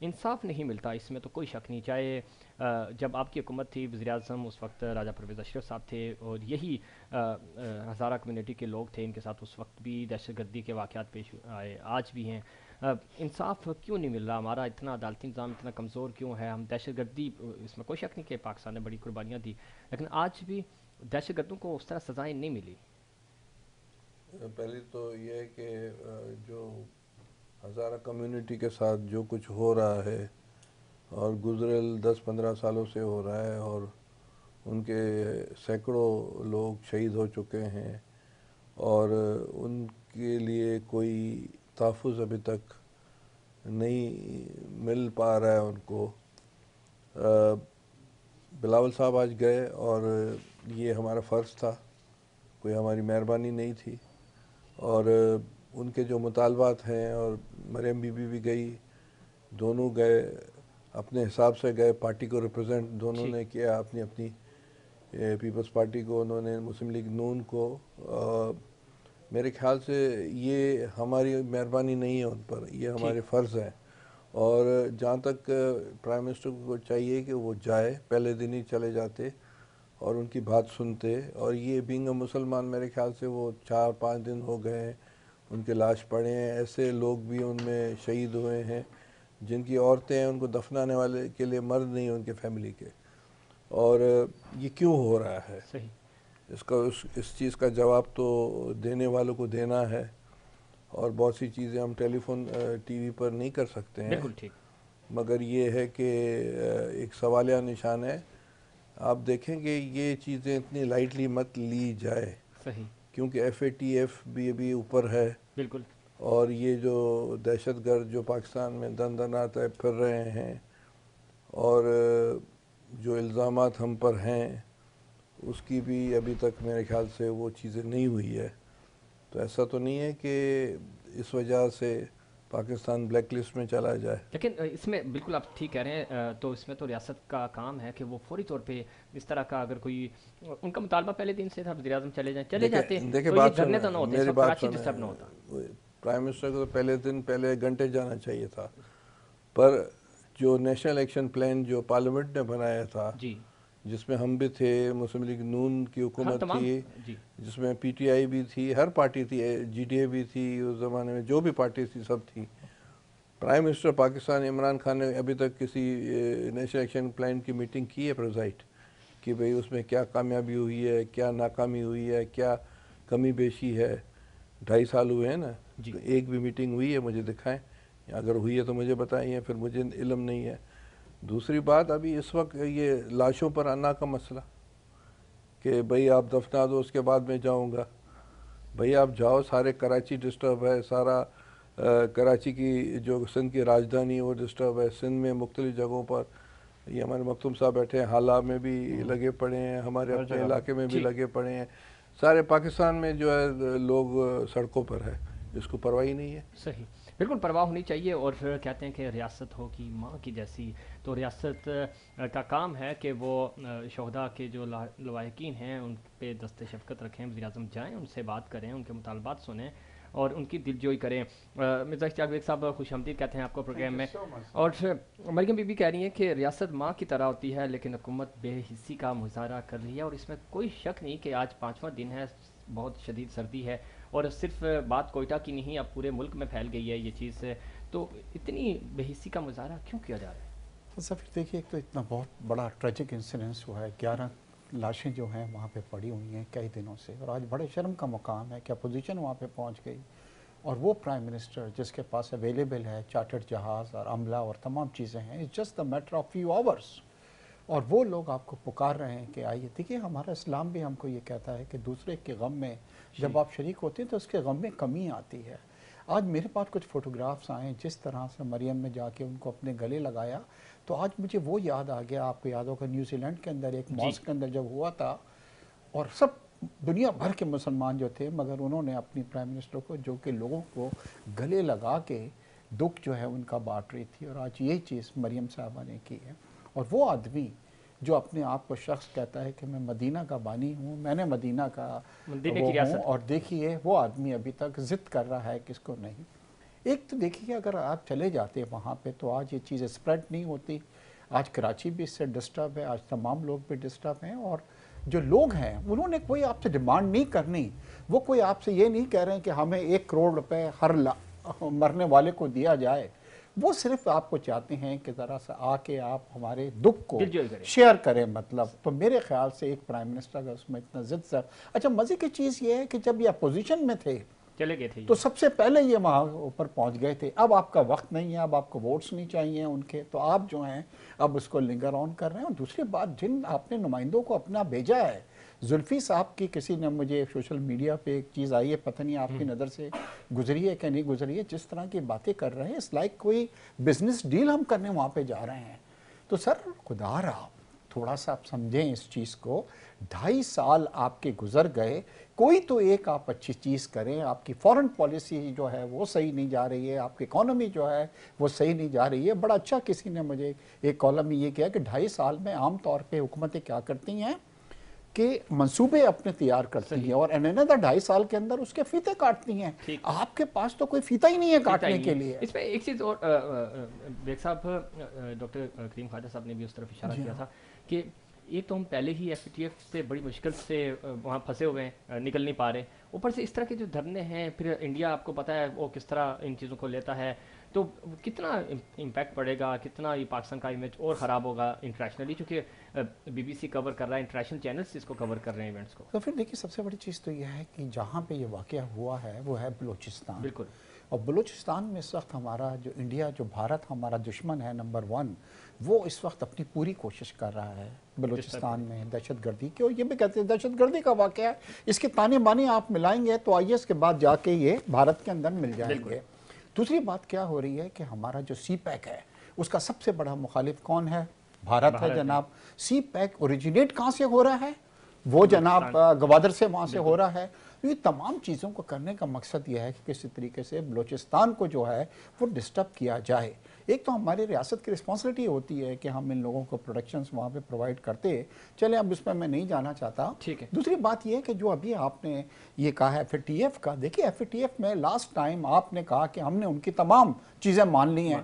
انصاف نہیں ملتا، اس میں تو کوئی شک نہیں. چاہے جب آپ کی حکومت تھی، وزیر اعظم اس وقت راجہ پرویز اشرف صاحب تھے، اور یہی ہزارہ کمیونٹی کے لوگ تھے، ان کے ساتھ اس وقت بھی دہشت گردی کے واقعات پیش آئے، آج بھی ہیں. انصاف کیوں نہیں مل رہا؟ ہمارا اتنا عدالتی نظام اتنا کمزور کیوں ہے؟ ہم دہشت گردی، اس میں کوئی شک نہیں کہ پاکستان نے بڑی قربانیاں دی، لیکن آج بھی دہشت گردوں کو اس طرح سزائیں نہیں ملی. پہلی تو یہ ہے کہ جو ہزارہ کمیونٹی کے ساتھ جو کچھ ہو رہا ہے اور گزرل 10-15 سالوں سے ہو رہا ہے، اور ان کے سینکڑوں لوگ شہید ہو چکے ہیں، اور ان کے لیے کوئی تحفظ ابھی تک نہیں مل پا رہا ہے ان کو. بلاول صاحب آج گئے اور یہ ہمارا فرض تھا، کوئی ہماری مہربانی نہیں تھی، اور ان کے جو مطالبات ہیں، اور مریم بی بی بھی گئی، دونوں گئے اپنے حساب سے گئے، پارٹی کو ریپرزینٹ دونوں ٹھیک. نے کیا، اپنی اپنی پیپلز پارٹی کو، انہوں نے مسلم لیگ نون کو. میرے خیال سے یہ ہماری مہربانی نہیں ہے ان پر، یہ ٹھیک. ہمارے فرض ہے. اور جہاں تک پرائم منسٹر کو چاہیے کہ وہ جائے، پہلے دن ہی چلے جاتے اور ان کی بات سنتے. اور یہ بینگ اے مسلمان، میرے خیال سے وہ 4-5 دن ہو گئے ہیں ان کے لاش پڑے ہیں. ایسے لوگ بھی ان میں شہید ہوئے ہیں جن کی عورتیں ہیں، ان کو دفنانے والے کے لیے مرد نہیں ہیں ان کے فیملی کے. اور یہ کیوں ہو رہا ہے؟ صحیح. اس چیز کا جواب تو دینے والوں کو دینا ہے، اور بہت سی چیزیں ہم ٹیلی فون ٹی وی پر نہیں کر سکتے ہیں، بالکل ٹھیک. مگر یہ ہے کہ ایک سوالیہ نشان ہے. آپ دیکھیں کہ یہ چیزیں اتنی لائٹلی مت لی جائے، صحیح. کیونکہ ایف اے ٹی ایف بھی ابھی اوپر ہے، بالکل. اور یہ جو دہشت گرد جو پاکستان میں دن دناتے پھر رہے ہیں، اور جو الزامات ہم پر ہیں، اس کی بھی ابھی تک میرے خیال سے وہ چیزیں نہیں ہوئی ہے. تو ایسا تو نہیں ہے کہ اس وجہ سے پاکستان بلیک لسٹ میں چلا جائے. لیکن اس میں بالکل آپ ٹھیک کہہ رہے ہیں. تو اس میں تو ریاست کا کام ہے کہ وہ فوری طور پہ اس طرح کا، اگر کوئی ان کا مطالبہ پہلے دن سے تھا وزیر اعظم چلے جاتے، دیکھیں تو یہ بات دھرنے سنیں، تو نہ ہوتے، اس میری وقت بات کراچی ڈسٹرب نہ ہوتا. سنیں. پرائم منسٹر کو تو پہلے گھنٹے جانا چاہیے تھا، پر جو نیشنل ایکشن پلان جو پارلیمنٹ نے بنایا تھا، جی. جس میں ہم بھی تھے، مسلم لیگ نون کی ہر حکومت تمام. تھی، جی. جس میں پی ٹی آئی بھی تھی، ہر پارٹی تھی، جی ڈی اے بھی تھی، اس زمانے میں جو بھی پارٹی تھی سب تھی. پرائم منسٹر پاکستان عمران خان نے ابھی تک کسی نیشنل ایکشن پلان کی میٹنگ کی ہے پریزائڈ، کہ بھئی اس میں کیا کامیابی ہوئی ہے، کیا ناکامی ہوئی ہے، کیا کمی بیشی ہے؟ 2.5 سال ہوئے ہیں نا، جی. تو ایک بھی میٹنگ ہوئی ہے مجھے دکھائیں، اگر ہوئی ہے تو مجھے بتائیں، پھر مجھے علم نہیں ہے. دوسری بات، ابھی اس وقت یہ لاشوں پر انا کا مسئلہ کہ بھئی آپ دفنا دو، اس کے بعد میں جاؤں گا. بھئی آپ جاؤ، سارے کراچی ڈسٹرب ہے، سارا کراچی کی جو سندھ کی راجدھانی وہ ڈسٹرب ہے، سندھ میں مختلف جگہوں پر. یہ ہمارے مختوم صاحب بیٹھے ہیں، حالہ میں بھی لگے پڑے ہیں، ہمارے ہر اپنے جگہ علاقے میں بھی ٹھیک. لگے پڑے ہیں. سارے پاکستان میں جو ہے لوگ سڑکوں پر ہے، اس کو پرواہ ہی نہیں ہے. صحیح. بالکل پرواہ ہونی چاہیے. اور کہتے ہیں کہ ریاست ہوگی ماں کی جیسی، تو ریاست کا کام ہے کہ وہ شہداء کے جو لواحقین ہیں ان پہ دست شفقت رکھیں. وزیر اعظم جائیں، ان سے بات کریں، ان کے مطالبات سنیں اور ان کی دلجوئی کریں. مرزا اشتیاق بیگ صاحب خوش آمدید کہتے ہیں آپ کو پروگرام میں. اور مریم بی بی کہہ رہی ہیں کہ ریاست ماں کی طرح ہوتی ہے، لیکن حکومت بے حسی کا مظاہرہ کر رہی ہے. اور اس میں کوئی شک نہیں کہ آج 5واں دن ہے، بہت شدید سردی ہے، اور صرف بات کوئٹہ کی نہیں، اب پورے ملک میں پھیل گئی ہے یہ چیز. تو اتنی بے حسی کا مظاہرہ کیوں کیا جا رہا ہے؟ سفیر دیکھیے، ایک تو اتنا بہت بڑا ٹریجک انسیڈنس ہوا ہے، 11 لاشیں جو ہیں وہاں پہ پڑی ہوئی ہیں کئی دنوں سے، اور آج بڑے شرم کا مقام ہے کہ اپوزیشن وہاں پہ پہنچ گئی، اور وہ پرائم منسٹر جس کے پاس اویلیبل ہے چارٹرڈ جہاز اور عملہ اور تمام چیزیں ہیں، it's just the matter of few hours, اور وہ لوگ آپ کو پکار رہے ہیں کہ آئیے. دیکھیے ہمارا اسلام بھی ہم کو یہ کہتا ہے کہ دوسرے کے غم میں جب آپ شریک ہوتے ہیں تو اس کے غم میں کمی آتی ہے. آج میرے پاس کچھ فوٹوگرافس آئیں، جس طرح سے مریم میں جا کے ان کو اپنے گلے لگایا، تو آج مجھے وہ یاد آ گیا. آپ کو یاد ہوگا نیوزی لینڈ کے اندر ایک جی. ماسک کے اندر جب ہوا تھا، اور سب دنیا بھر کے مسلمان جو تھے، مگر انہوں نے اپنی پرائم منسٹر کو جو کہ لوگوں کو گلے لگا کے دکھ جو ہے ان کا بانٹ رہی تھی، اور آج یہی چیز مریم صاحبہ نے کی ہے. اور وہ آدمی جو اپنے آپ کو شخص کہتا ہے کہ میں مدینہ کا بانی ہوں، میں نے مدینہ کا مدینہ وہ کی ہوں، ریاست. اور دیکھیے وہ آدمی ابھی تک ضد کر رہا ہے کس کو نہیں. ایک تو دیکھیے اگر آپ چلے جاتے ہیں وہاں پہ تو آج یہ چیزیں اسپریڈ نہیں ہوتی. آج کراچی بھی اس سے ڈسٹرب ہے, آج تمام لوگ بھی ڈسٹرب ہیں, اور جو لوگ ہیں انہوں نے کوئی آپ سے ڈیمانڈ نہیں کرنی. وہ کوئی آپ سے یہ نہیں کہہ رہے ہیں کہ ہمیں 1 کروڑ روپے ہر مرنے والے کو دیا جائے. وہ صرف آپ کو چاہتے ہیں کہ ذرا سا آ کے آپ ہمارے دکھ کو شیئر کریں. مطلب تو میرے خیال سے ایک پرائم منسٹر کا اس میں اتنا ضد سا. اچھا مزے کی چیز یہ ہے کہ جب یہ اپوزیشن میں تھے چلے گئے تھے تو سب سے پہلے یہ وہاں اوپر پہنچ گئے تھے. اب آپ کا وقت نہیں ہے, اب آپ کو ووٹس نہیں چاہیے ان کے, تو آپ جو ہیں اب اس کو لنگر آن کر رہے ہیں. اور دوسری بات, جن آپ نے نمائندوں کو اپنا بھیجا ہے, زلفی صاحب کی کسی نے مجھے سوشل میڈیا پہ ایک چیز آئی ہے, پتہ نہیں آپ کی نظر سے گزری ہے کہ نہیں گزری ہے, جس طرح کی باتیں کر رہے ہیں اس لائک کوئی بزنس ڈیل ہم کرنے وہاں پہ جا رہے ہیں. تو سر خدا رہا تھوڑا سا آپ سمجھیں اس چیز کو. 2.5 سال آپ کے گزر گئے, کوئی تو ایک آپ اچھی چیز کریں. آپ کی فورن پالیسی جو ہے وہ صحیح نہیں جا رہی ہے, آپ کی اکانومی جو ہے وہ صحیح نہیں جا رہی ہے. بڑا اچھا کسی نے مجھے ایک کالم میں یہ کہا کہ 2.5 سال میں عام طور پہ حکومتیں کیا کرتی ہیں کہ منصوبے اپنے تیار کرتی ہیں اور انہیں 2.5 سال کے اندر اس کے فیتے کاٹتی ہیں. آپ کے پاس تو کوئی فیتا ہی نہیں ہے کاٹنے کے لیے. اس میں ایک چیز اور بیگ صاحب, ڈاکٹر کریم خواجہ صاحب نے بھی اس طرف اشارہ کیا تھا کہ ایک تو ہم پہلے ہی ایف ٹی ایف سے بڑی مشکل سے وہاں پھنسے ہوئے ہیں, نکل نہیں پا رہے, اوپر سے اس طرح کے جو دھرنے ہیں, پھر انڈیا آپ کو پتہ ہے وہ کس طرح ان چیزوں کو لیتا ہے, تو کتنا امپیکٹ پڑے گا, کتنا یہ پاکستان کا امیج اور خراب ہوگا انٹرنیشنلی, چونکہ بی بی سی کور کر رہا ہے, انٹرنیشنل چینلز اس کو کور کر رہے ہیں ایونٹس کو. تو پھر دیکھیے سب سے بڑی چیز تو یہ ہے کہ جہاں پہ یہ واقعہ ہوا ہے وہ ہے بلوچستان. بالکل. اور بلوچستان میں اس وقت ہمارا جو انڈیا, جو بھارت ہمارا دشمن ہے نمبر 1, وہ اس وقت اپنی پوری کوشش کر رہا ہے بلوچستان میں دہشت گردی کی. اور یہ بھی کہتے ہیں دہشت گردی کا واقعہ ہے, اس کے تانے بانے آپ ملائیں گے تو آئی ایس کے بعد جا کے یہ بھارت کے اندر مل جائیں گے. دوسری بات کیا ہو رہی ہے کہ ہمارا جو سی پیک ہے اس کا سب سے بڑا مخالف کون ہے؟ بھارت ہے جناب. سی پیک اوریجنیٹ کہاں سے ہو رہا ہے؟ وہ جناب گوادر سے وہاں سے ہو رہا ہے. یہ تمام چیزوں کو کرنے کا مقصد یہ ہے کہ کسی طریقے سے بلوچستان کو جو ہے وہ ڈسٹرب کیا جائے. ایک تو ہماری ریاست کی رسپانسبلٹی ہوتی ہے کہ ہم ان لوگوں کو پروڈکشنز وہاں پہ پرووائڈ کرتے. چلیں اب اس پہ میں نہیں جانا چاہتا. دوسری بات یہ ہے کہ جو ابھی آپ نے یہ کہا ہے ایف اے ٹی ایف کا, دیکھیے ایف اے ٹی ایف میں لاسٹ ٹائم آپ نے کہا کہ ہم نے ان کی تمام چیزیں مان لی ہیں,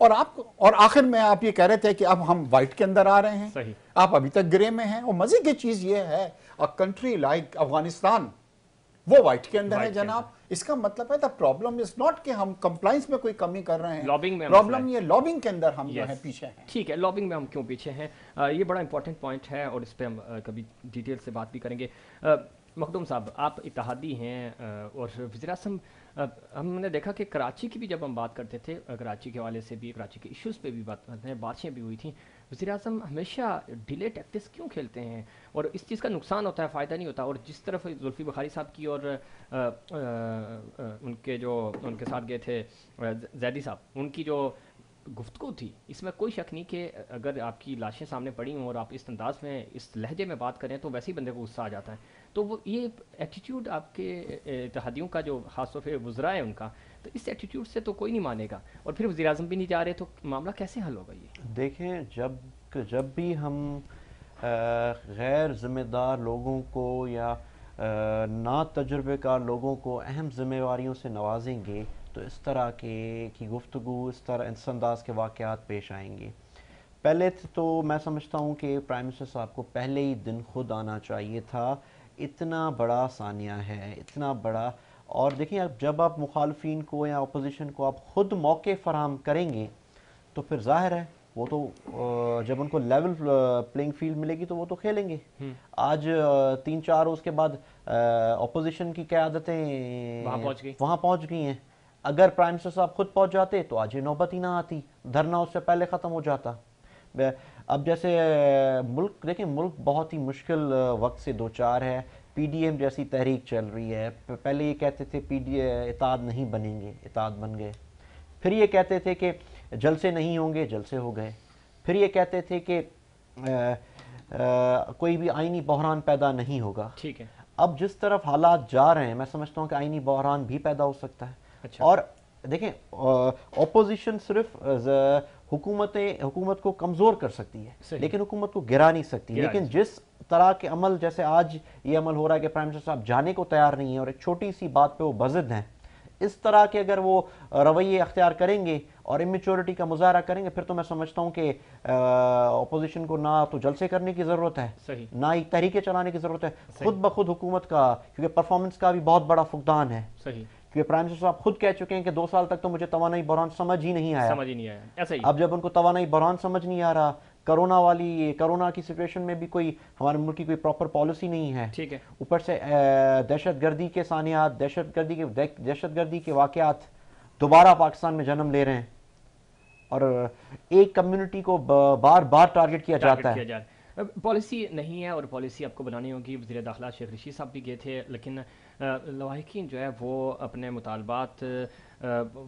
اور آخر میں آپ یہ کہہ رہے تھے کہ اب ہم وائٹ کے اندر آ رہے ہیں. آپ ابھی تک گرے میں ہیں. اور مزے کی چیز یہ ہے a country like افغانستان وہ وائٹ کے اندر ہے جناب. اس کا مطلب ہے the problem is not کہ ہم کمپلائنس میں کوئی کمی کر رہے ہیں, پرابلم یہ لابنگ کے اندر ہم جو ہے پیچھے ہیں. ٹھیک ہے, لابنگ میں ہم کیوں پیچھے ہیں, یہ بڑا امپورٹنٹ پوائنٹ ہے اور اس پہ ہم کبھی ڈیٹیل سے بات بھی کریں گے. مخدوم صاحب, آپ اتحادی ہیں اور وزیر اعظم, ہم نے دیکھا کہ کراچی کی بھی جب ہم بات کرتے تھے, کراچی کے حوالے سے بھی, کراچی کے ایشوز پہ بھی بات کرتے ہیں, بارشیں بھی ہوئی تھیں, وزیر اعظم ہمیشہ ڈیلے ٹیکٹکس کیوں کھیلتے ہیں؟ اور اس چیز کا نقصان ہوتا ہے, فائدہ نہیں ہوتا. اور جس طرف زلفی بخاری صاحب کی اور ان کے ساتھ گئے تھے زیدی صاحب, ان کی جو گفتگو تھی, اس میں کوئی شک نہیں کہ اگر آپ کی لاشیں سامنے پڑی ہوں اور آپ اس انداز میں اس لہجے میں بات کریں تو ویسے ہی بندے کو غصہ آ جاتا ہے. تو وہ یہ ایٹیٹیوڈ آپ کے اتحادیوں کا جو خاص طور پہ وزراء ہے ان کا, تو اس ایٹیٹیوڈ سے تو کوئی نہیں مانے گا. اور پھر وزیر اعظم بھی نہیں جا رہے, تو معاملہ کیسے حل ہوگا؟ یہ دیکھیں, جب بھی ہم غیر ذمہ دار لوگوں کو یا نا تجربے کار لوگوں کو اہم ذمہ داریوں سے نوازیں گے تو اس طرح کی گفتگو, اس انداز کے واقعات پیش آئیں گے. پہلے تو میں سمجھتا ہوں کہ پرائم منسٹر صاحب کو پہلے ہی دن خود آنا چاہیے تھا. اتنا بڑا ثانیہ ہے, اتنا بڑا. اور دیکھیں, جب آپ مخالفین کو یا اپوزیشن کو آپ خود موقع فراہم کریں گے تو پھر ظاہر ہے وہ تو جب ان کو لیول پلینگ فیلڈ ملے گی تو وہ تو کھیلیں گے. آج 3-4 روز کے بعد اپوزیشن کی قیادتیں وہاں پہنچ گئی ہیں. اگر پرائم منسٹر صاحب خود پہنچ جاتے تو آج یہ نوبت ہی نہ آتی, دھرنا اس سے پہلے ختم ہو جاتا. اب جیسے ملک دیکھیں, ملک بہت ہی مشکل وقت سے دوچار ہے. پی ڈی ایم جیسی تحریک چل رہی ہے. پہلے یہ کہتے تھے اتحاد نہیں بنیں گے, اتحاد بن گئے. پھر یہ کہتے تھے کہ جلسے نہیں ہوں گے, جلسے ہو گئے. پھر یہ کہتے تھے کہ کوئی بھی آئینی بحران پیدا نہیں ہوگا. ٹھیک ہے, اب جس طرف حالات جا رہے ہیں میں سمجھتا ہوں کہ آئینی بحران بھی پیدا ہو سکتا ہے. اور دیکھیں, اپوزیشن صرف حکومت کو کمزور کر سکتی ہے لیکن حکومت کو گرا نہیں سکتی. لیکن جس طرح کے عمل, جیسے آج یہ عمل ہو رہا ہے کہ پرائم منسٹر صاحب جانے کو تیار نہیں ہیں اور ایک چھوٹی سی بات پہ وہ بضد ہیں, اس طرح کے اگر وہ رویے اختیار کریں گے اور امیچورٹی کا مظاہرہ کریں گے، پھر تو میں سمجھتا ہوں کہ اپوزیشن کو نہ تو جلسے کرنے کی ضرورت ہے، صحیح، نہ ہی تحریکیں چلانے کی ضرورت ہے، خود بخود حکومت کا، کیونکہ پرفارمنس کا بھی بہت بڑا فقدان ہے، صحیح، کیونکہ پرائم منسٹر صاحب خود کہہ چکے ہیں کہ 2 سال تک تو مجھے توانائی بحران سمجھ ہی نہیں آیا. سمجھ ہی نہیں آیا، ایسا ہی اب جب ان کو توانائی بحران سمجھ نہیں آ رہا، کرونا کی سچویشن میں بھی کوئی ہمارے ملک کی کوئی پراپر پالیسی نہیں ہے، ٹھیک ہے، اوپر سے دہشت گردی کے سانحات، دہشت گردی کے واقعات دوبارہ پاکستان میں جنم لے رہے ہیں، اور ایک کمیونٹی کو بار بار ٹارگٹ کیا جاتا ہے. جائے پالیسی نہیں ہے، اور پالیسی آپ کو بنانی ہوگی. وزیر داخلہ شیخ رشید صاحب بھی گئے تھے، لیکن لواحقین جو ہے وہ اپنے مطالبات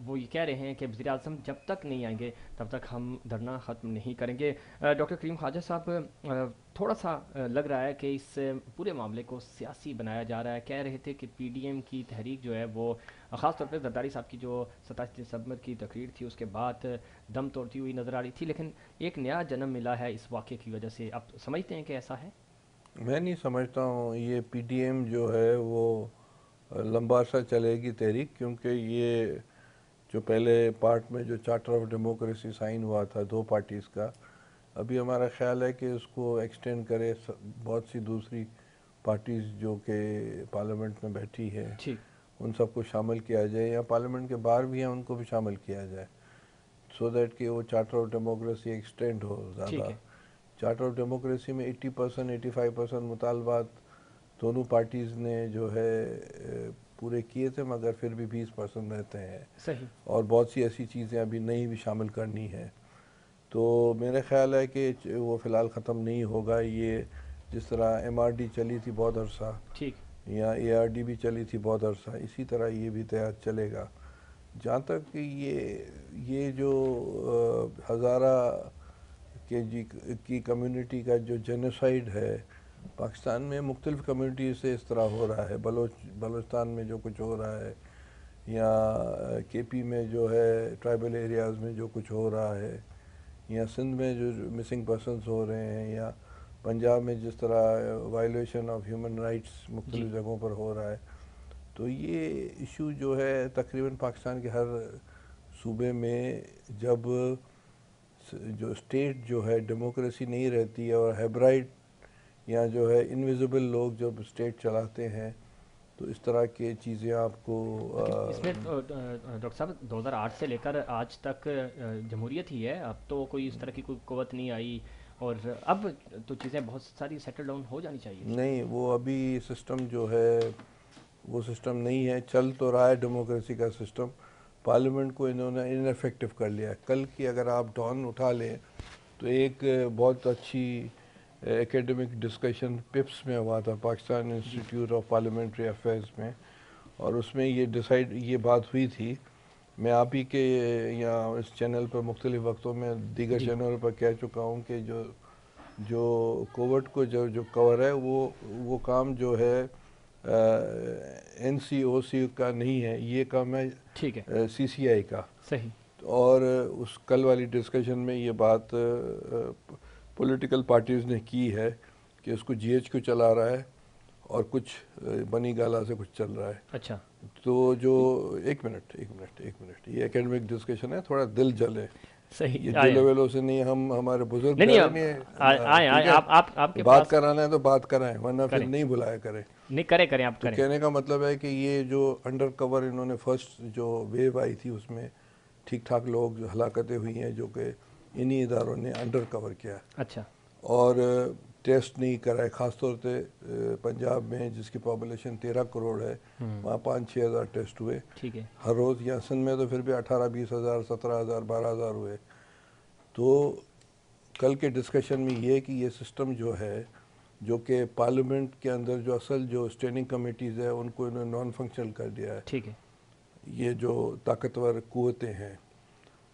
وہ یہ کہہ رہے ہیں کہ وزیر اعظم جب تک نہیں آئیں گے تب تک ہم دھرنا ختم نہیں کریں گے. ڈاکٹر کریم خواجہ صاحب، تھوڑا سا لگ رہا ہے کہ اس پورے معاملے کو سیاسی بنایا جا رہا ہے. کہہ رہے تھے کہ پی ڈی ایم کی تحریک جو ہے وہ خاص طور پہ زرداری صاحب کی جو 27 دسمبر کی تقریر تھی اس کے بعد دم توڑتی ہوئی نظر آ رہی تھی، لیکن ایک نیا جنم ملا ہے اس واقعے کی وجہ سے. آپ سمجھتے ہیں کہ ایسا ہے؟ میں نہیں سمجھتا ہوں یہ پی ڈی ایم جو ہے وہ لمبا عرصہ چلے گی تحریک، کیونکہ یہ جو پہلے پارٹ میں جو چارٹر آف ڈیموکریسی سائن ہوا تھا 2 پارٹیز کا، ابھی ہمارا خیال ہے کہ اس کو ایکسٹینڈ کرے بہت سی دوسری پارٹیز جو کہ پارلیمنٹ میں بیٹھی ہے، ٹھیک، ان سب کو شامل کیا جائے، یا پارلیمنٹ کے باہر بھی ہیں ان کو بھی شامل کیا جائے، سو دیٹ کہ وہ چارٹر آف ڈیموکریسی ایکسٹینڈ ہو ٹھیک زیادہ. ہے، چارٹر آف ڈیموکریسی میں 80% 85% مطالبات دونوں پارٹیز نے جو ہے پورے کیے تھے، مگر پھر بھی 20% رہتے ہیں، صحیح، اور بہت سی ایسی چیزیں ابھی نئی بھی شامل کرنی ہے. تو میرا خیال ہے کہ وہ فی الحال ختم نہیں ہوگا. یہ جس طرح ایم آر ڈی چلی تھی بہت عرصہ، ٹھیک، یا اے آر ڈی بھی چلی تھی بہت عرصہ، اسی طرح یہ بھی اتحاد چلے گا. جہاں تک کہ یہ جو ہزارہ کی کمیونٹی کا جو جینوسائیڈ ہے پاکستان میں، مختلف کمیونٹی سے اس طرح ہو رہا ہے. بلوچستان میں جو کچھ ہو رہا ہے، یا کے پی میں جو ہے ٹرائبل ایریاز میں جو کچھ ہو رہا ہے، یا سندھ میں جو مسنگ پرسنز ہو رہے ہیں، یا پنجاب میں جس طرح وائلیشن آف ہیومن رائٹس مختلف جگہوں پر ہو رہا ہے. تو یہ ایشو جو ہے تقریباً پاکستان کے ہر صوبے میں، جب جو اسٹیٹ جو ہے ڈیموکریسی نہیں رہتی ہے اور ہیبرائڈ یا جو ہے انویزیبل لوگ جب اسٹیٹ چلاتے ہیں، تو اس طرح کی چیزیں آپ کو اس میں ڈاکٹر صاحب 2008 سے لے کر آج تک جمہوریت ہی ہے. اب تو کوئی اس طرح کی کوئی قوت نہیں آئی، اور اب تو چیزیں بہت ساری سیٹل ڈاؤن ہو جانی چاہیے. نہیں، وہ ابھی سسٹم جو ہے وہ سسٹم نہیں ہے. چل تو رہا ہے ڈیموکریسی کا سسٹم، پارلیمنٹ کو انہوں نے ان افیکٹو کر لیا ہے. کل کی اگر آپ ڈان اٹھا لیں تو ایک بہت اچھی ایکیڈمک ڈسکشن پپس میں ہوا تھا، Pakistan institute of parliamentary affairs میں، اور اس میں یہ بات ہوئی تھی. میں آپ ہی کے یا اس چینل پر مختلف وقتوں میں دیگر چینلوں پر کہہ چکا ہوں کہ جو کووڈ کو جو کور ہے وہ کام جو ہے این سی او سی کا نہیں ہے، یہ کام ہے ٹھیک ہے، سی سی آئی کا. صحیح، اور اس کل والی ڈسکشن میں یہ بات پولیٹیکل پارٹیز نے کی ہے کہ اس کو جی ایچ کو چلا رہا ہے اور کچھ بنی گالا سے کچھ چل رہا ہے. اچھا، تو جو ایک منٹ یہ ایکیڈمک ڈسکشن ہے، تھوڑا دل جلے، صحیح، یہ دل ویلوں سے نہیں. ہمارے بزرگ نہیں آئیں آپ کے بات کرانا ہے تو بات کرائیں، ورنہ پھر کریں، نہیں بلایا کریں. نہیں کریں آپ تو کریں. کہنے کا مطلب ہے کہ یہ جو انڈر کور انہوں نے فرسٹ جو ویو آئی تھی اس میں ٹھیک ٹھاک لوگ جو ہلاکتیں ہوئی ہیں جو کہ انہی اداروں نے انڈر کور کیا، اچھا، اور ٹیسٹ نہیں کرائے. خاص طور سے پنجاب میں جس کی پاپولیشن 13 کروڑ ہے، وہاں 5-6 ہزار ٹیسٹ ہوئے ٹھیک ہے، ہر روز. یا سندھ میں تو پھر بھی 18-20 ہزار 17 ہزار 12 ہزار ہوئے. تو کل کے ڈسکشن میں یہ کہ یہ سسٹم جو ہے، جو کہ پارلیمنٹ کے اندر جو اصل جو اسٹینڈنگ کمیٹیز ہے ان کو انہوں نے نان فنکشنل کر دیا ہے، ٹھیک ہے، یہ جو طاقتور قوتیں ہیں.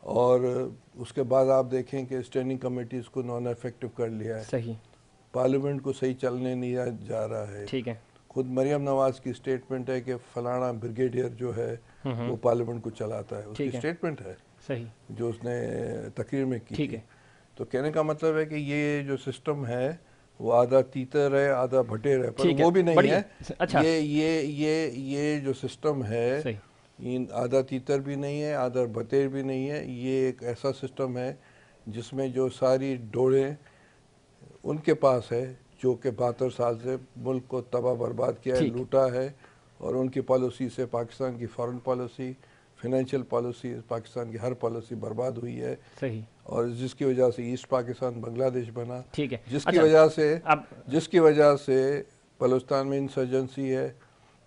اور اس کے بعد آپ دیکھیں کہ اسٹینڈنگ کمیٹیز کو نان افیکٹو کر لیا ہے، صحیح، پارلیمنٹ کو صحیح چلنے نہیں جا رہا ہے. ٹھیک ہے، خود مریم نواز کی اسٹیٹمنٹ ہے کہ فلانا بریگیڈیئر جو ہے وہ پارلیمنٹ کو چلاتا ہے، اس کی ٹھیک ہے، اسٹیٹمنٹ ہے صحیح، جو اس نے تقریر میں کی ٹھیک تھی. ہے، تو کہنے کا مطلب ہے کہ یہ جو سسٹم ہے وہ آدھا تیتر ہے آدھا بھٹیر ہے، پر ٹھیک ہے، وہ بھی نہیں بڑی ہے. اچھا، یہ جو سسٹم ہے صحیح، آدھا تیتر بھی نہیں ہے، آدھا بطیر بھی نہیں ہے. یہ ایک ایسا سسٹم ہے جس میں جو ساری ڈوڑیں ان کے پاس ہے جو کہ 72 سال سے ملک کو تباہ برباد کیا ہے، ٹھیک لوٹا ہے. اور ان کی پالیسی سے پاکستان کی foreign policy, financial policy, Pakistan کی ہر پالیسی برباد ہوئی ہے. صحیح. اور جس کی وجہ سے ایسٹ پاکستان بنگلہ دیش بنا، ٹھیک ہے. جس کی اب وجہ سے بلوچستان میں انسرجنسی ہے،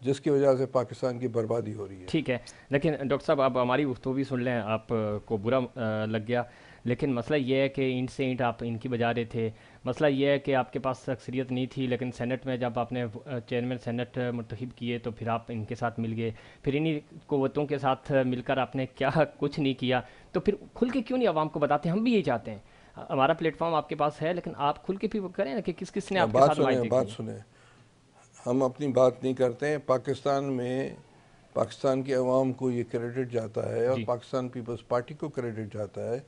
جس کی وجہ سے پاکستان کی بربادی ہو رہی ہے. ٹھیک ہے، لیکن ڈاکٹر صاحب آپ ہماری گفتگو بھی سن لیں. آپ کو برا لگ گیا، لیکن مسئلہ یہ ہے کہ اینٹ سے اینٹ آپ ان کی بجا رہے تھے. مسئلہ یہ ہے کہ آپ کے پاس اکثریت نہیں تھی، لیکن سینٹ میں جب آپ نے چیئرمین سینٹ منتخب کیے تو پھر آپ ان کے ساتھ مل گئے. پھر انہی قوتوں کے ساتھ مل کر آپ نے کیا کچھ نہیں کیا، تو پھر کھل کے کیوں نہیں عوام کو بتاتے؟ ہم بھی یہی چاہتے ہیں. ہمارا پلیٹ فارم آپ کے پاس ہے، لیکن آپ کھل کے بھی وہ کریں نا کہ کس کس نے آپ کے ساتھ معاہدے بات کیے. سنیں، ہم اپنی بات نہیں کرتے ہیں. پاکستان میں پاکستان کے عوام کو یہ کریڈٹ جاتا ہے، اور جی پاکستان پیپلز پارٹی کو کریڈٹ جاتا ہے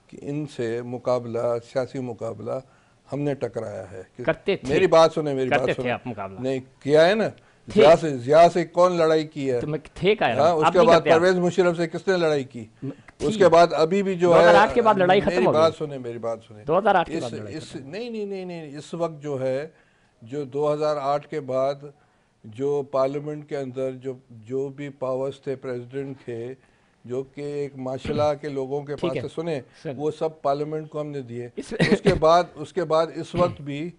کہ ان سے مقابلہ، سیاسی مقابلہ ہم نے ٹکرایا ہے. کرتے تھے، میری بات سنیں، میری بات کرتے تھے سنیں. آپ مقابلہ. نہیں کیا ہے نا. تھے. ضیاء سے کون لڑائی کی ہے؟ تو میں تھے کا ہاں، اس کے بعد پرویز مشرف سے کس نے لڑائی کی؟ اس کے بعد ابھی بھی جو ہے 2008 کے بعد لڑائی ختم ہو گئی. میری بات سنیں. 2008 کے بعد لڑائی ختم. نہیں، اس وقت جو ہے، جو 2008 کے بعد جو پارلیمنٹ کے اندر جو بھی پاورز تھے پریزیڈنٹ کے، جو کہ ایک معاشلہ کے لوگوں کے پاس سے سنیں، وہ سب پارلیمنٹ کو ہم نے دیے. اس کے بعد اس وقت بھی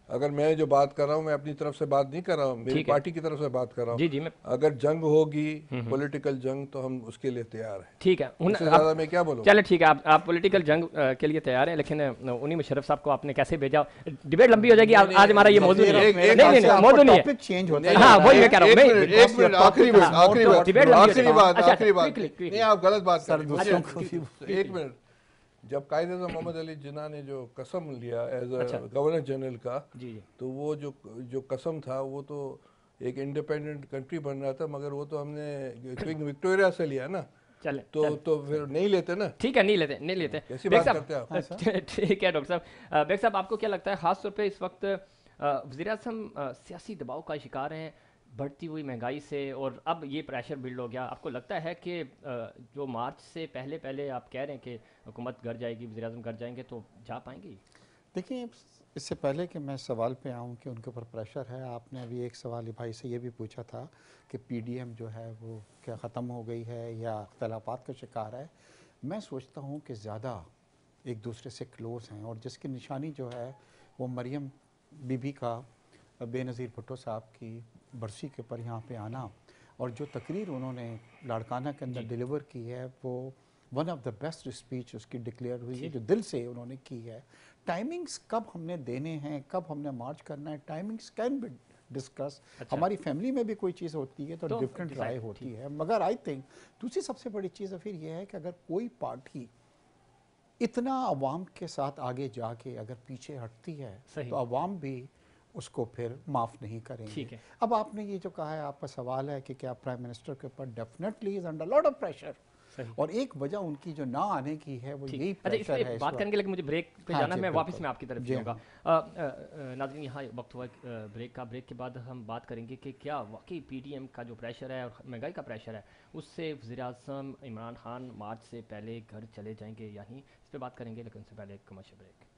اگر میں جو بات کر رہا ہوں، میں اپنی طرف سے بات نہیں کر رہا ہوں، میری پارٹی کی طرف سے بات کر رہا ہوں. اگر جنگ ہوگی، پولیٹیکل جنگ، تو ہم اس کے لیے تیار ہیں. ٹھیک ہے، اس سے زیادہ میں کیا بولوں؟ چلے ٹھیک ہے، آپ پولیٹیکل جنگ کے لیے تیار ہیں، لیکن انہی مشرف صاحب کو آپ نے کیسے بھیجا؟ ڈیبیٹ لمبی ہو جائے گی. آج ہمارا یہ موضوع نہیں ہے. نہیں موضوع نہیں ہے. ہاں وہی میں کہہ رہا ہوں. ایک منٹ، آخری بات. نہیں، آپ غلط بات کر رہے ہیں. ایک منٹ. جب قائد اعظم محمد علی جناح نے جو قسم لیا ایز اے گورنر جنرل کا، تو وہ جو قسم تھا وہ تو ایک انڈیپینڈنٹ کنٹری بن رہا تھا، مگر وہ تو ہم نے کنگ وکٹوریہ سے لیا نا. تو پھر نہیں لیتے نا. ٹھیک ہے، نہیں لیتے. کیسی بات کرتے ہیں آپ؟ ٹھیک ہے ڈاکٹر صاحب. بیگ صاحب آپ کو کیا لگتا ہے، خاص طور پہ اس وقت وزیر اعظم سیاسی دباؤ کا شکار ہیں بڑھتی ہوئی مہنگائی سے، اور اب یہ پریشر بلڈ ہو گیا؟ آپ کو لگتا ہے کہ جو مارچ سے پہلے آپ کہہ رہے ہیں کہ حکومت گھر جائے گی، وزیر اعظم گھر جائیں گے، تو جا پائیں گی؟ دیکھیں، اس سے پہلے کہ میں سوال پہ آؤں کہ ان کے اوپر پریشر ہے، آپ نے ابھی ایک سوال بھائی سے یہ بھی پوچھا تھا کہ پی ڈی ایم جو ہے وہ کیا ختم ہو گئی ہے یا اختلافات کا شکار ہے. میں سوچتا ہوں کہ زیادہ ایک دوسرے سے کلوز ہیں، اور جس کی نشانی جو ہے وہ مریم بی بی کا، بے نظیر بھٹو صاحب کی برسی کے اوپر یہاں پہ آنا، اور جو تقریر انہوں نے لاڑکانہ کے اندر ڈیلیور کی ہے، وہ one of the best speech اس کی ڈکلیئر ہوئی ہے، جو دل سے انہوں نے کی ہے. ٹائمنگز کب ہم نے دینے ہیں، کب ہم نے مارچ کرنا ہے، ٹائمنگز کین بی ڈسکس. ہماری فیملی میں بھی کوئی چیز ہوتی ہے تو ڈفرینٹ رائے ہوتی ہے، مگر آئی تھنک دوسری سب سے بڑی چیز پھر یہ ہے کہ اگر کوئی پارٹی اتنا عوام کے ساتھ آگے جا کے اگر پیچھے ہٹتی ہے تو عوام بھی اس کو پھر معاف نہیں کریں گے. اب آپ نے یہ جو کہا ہے، آپ کا سوال ہے کہ کیا پرائم منسٹر کے اوپر definitely is under lot of pressure, اور ایک وجہ ان کی جو نہ آنے کی ہے وہ یہی پریشر ہے. بات کریں گے، لیکن مجھے بریک پہ جانا ہے، میں واپس میں آپ کی طرف جاؤں گا. ناظرین، یہاں وقت ہوا بریک کا. بریک کے بعد ہم بات کریں گے کہ کیا واقعی پی ڈی ایم کا جو پریشر ہے اور مہنگائی کا پریشر ہے، اس سے وزیر اعظم عمران خان مارچ سے پہلے گھر چلے جائیں گے یا نہیں؟ اس پہ بات کریں گے، لیکن اس سے پہلے ایک کمرشل بریک.